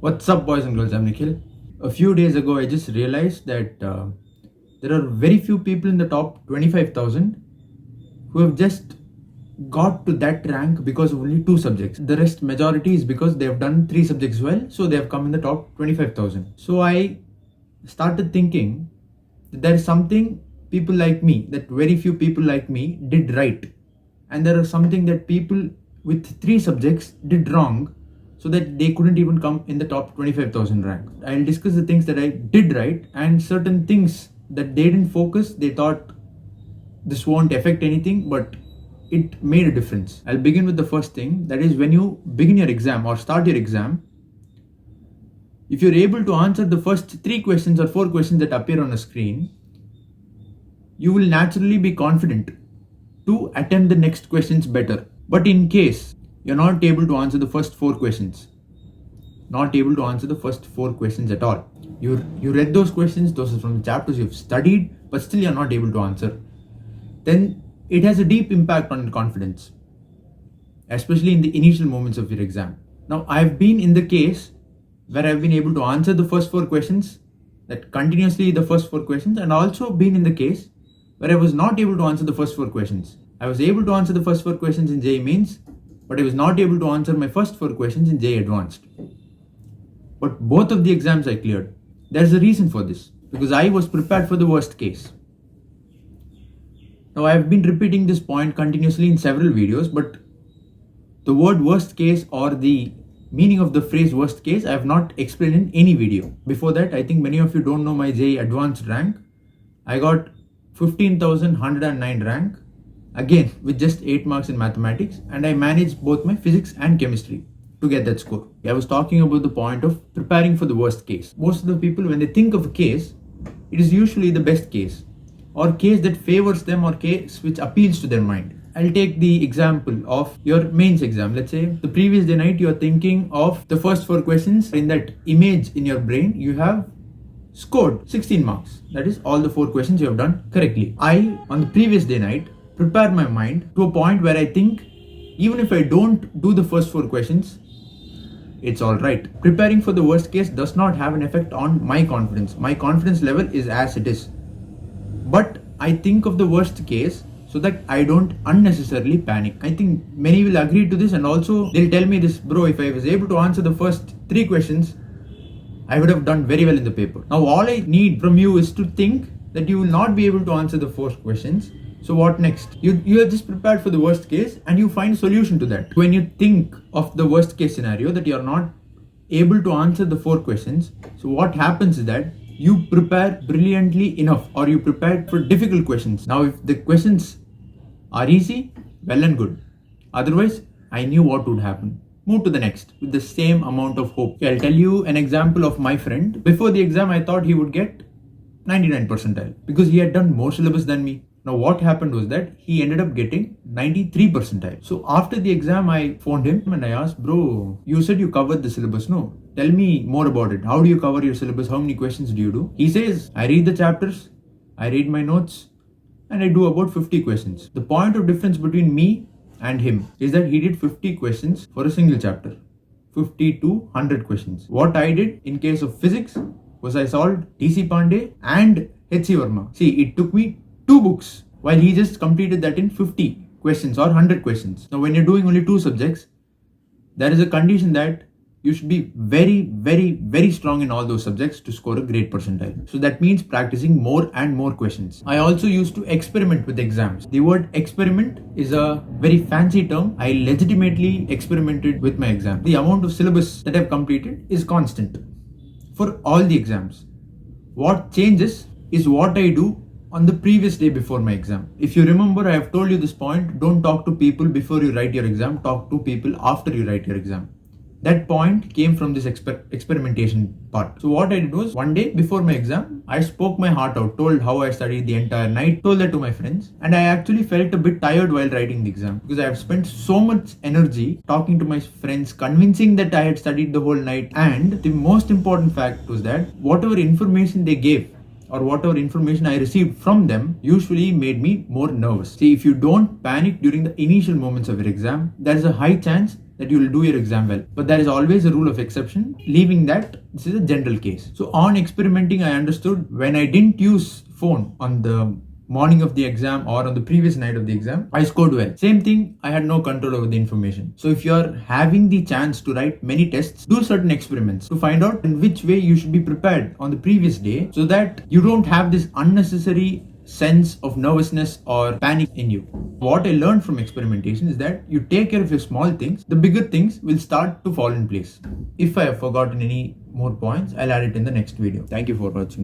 What's up, boys and girls? I'm Nikhil. A few days ago, I just realized that there are very few people in the top 25,000 who have just got to that rank because of only two subjects. The rest, majority, is because they have done three subjects well, so they have come in the top 25,000. So I started thinking that there is something people like me, that very few people like me did right, and there is something that people with three subjects did wrong, so that they couldn't even come in the top 25,000 rank. I'll discuss the things that I did right and certain things that they didn't focus. They thought this won't affect anything, but it made a difference. I'll begin with the first thing, that is, when you begin your exam or start your exam, if you're able to answer the first three questions or four questions that appear on a screen, you will naturally be confident to attempt the next questions better. But in case you're not able to answer the first four questions, not able to answer the first four questions at all, you read those questions, those are from the chapters you've studied, but still you're not able to answer, then it has a deep impact on your confidence, especially in the initial moments of your exam. Now, I've been in the case where I've been able to answer the first four questions, that continuously the first four questions, and also been in the case where I was not able to answer the first four questions. I was able to answer the first four questions in JEE Mains, but I was not able to answer my first four questions in JEE Advanced. But both of the exams I cleared. There's a reason for this, because I was prepared for the worst case. Now, I've been repeating this point continuously in several videos, but the word worst case or the meaning of the phrase worst case I have not explained in any video. Before that, I think many of you don't know my JEE Advanced rank. I got 15,109 rank, again with just 8 marks in mathematics, and I managed both my physics and chemistry to get that score. I was talking about the point of preparing for the worst case. Most of the people, when they think of a case, it is usually the best case, or case that favors them, or case which appeals to their mind. I'll take the example of your mains exam. Let's say the previous day night you're thinking of the first four questions. In that image in your brain, you have scored 16 marks. That is all the four questions you have done correctly. I, on the previous day night, prepare my mind to a point where I think even if I don't do the first four questions, it's alright. Preparing for the worst case does not have an effect on my confidence. My confidence level is as it is. But I think of the worst case so that I don't unnecessarily panic. I think many will agree to this, and also they'll tell me this, bro, if I was able to answer the first three questions, I would have done very well in the paper. Now, all I need from you is to think that you will not be able to answer the first questions. So what next? You are just prepared for the worst case and you find a solution to that. When you think of the worst case scenario that you are not able to answer the four questions, so what happens is that you prepare brilliantly enough, or you prepare for difficult questions. Now, if the questions are easy, well and good. Otherwise, I knew what would happen. Move to the next with the same amount of hope. I'll tell you an example of my friend. Before the exam, I thought he would get 99 percentile because he had done more syllabus than me. Now, what happened was that he ended up getting 93 percentile. So after the exam, I phoned him and I asked, bro, you said you covered the syllabus. No, tell me more about it. How do you cover your syllabus? How many questions do you do? He says, I read the chapters, I read my notes, and I do about 50 questions. The point of difference between me and him is that he did 50 questions for a single chapter. 50 to 100 questions. What I did in case of physics was I solved T.C. Pandey and H.C. Verma. See, it took me 2 books, while he just completed that in 50 questions or 100 questions. Now, when you're doing only 2 subjects, there is a condition that you should be very, very, very strong in all those subjects to score a great percentile. So that means practicing more and more questions. I also used to experiment with exams. The word experiment is a very fancy term. I legitimately experimented with my exam. The amount of syllabus that I've completed is constant for all the exams. What changes is what I do on the previous day before my exam. If you remember, I have told you this point, don't talk to people before you write your exam, talk to people after you write your exam. That point came from this experimentation part. So what I did was, one day before my exam, I spoke my heart out, told how I studied the entire night, told that to my friends, and I actually felt a bit tired while writing the exam because I have spent so much energy talking to my friends, convincing that I had studied the whole night. And the most important fact was that whatever information they gave or whatever information I received from them usually made me more nervous. See, if you don't panic during the initial moments of your exam, there is a high chance that you will do your exam well. But there is always a rule of exception, leaving that this is a general case. So on experimenting, I understood when I didn't use phone on the morning of the exam or on the previous night of the exam, I scored well. Same thing, I had no control over the information. So if you're having the chance to write many tests, do certain experiments to find out in which way you should be prepared on the previous day, so that you don't have this unnecessary sense of nervousness or panic in you. What I learned from experimentation is that you take care of your small things, the bigger things will start to fall in place. If I have forgotten any more points, I'll add it in the next video. Thank you for watching.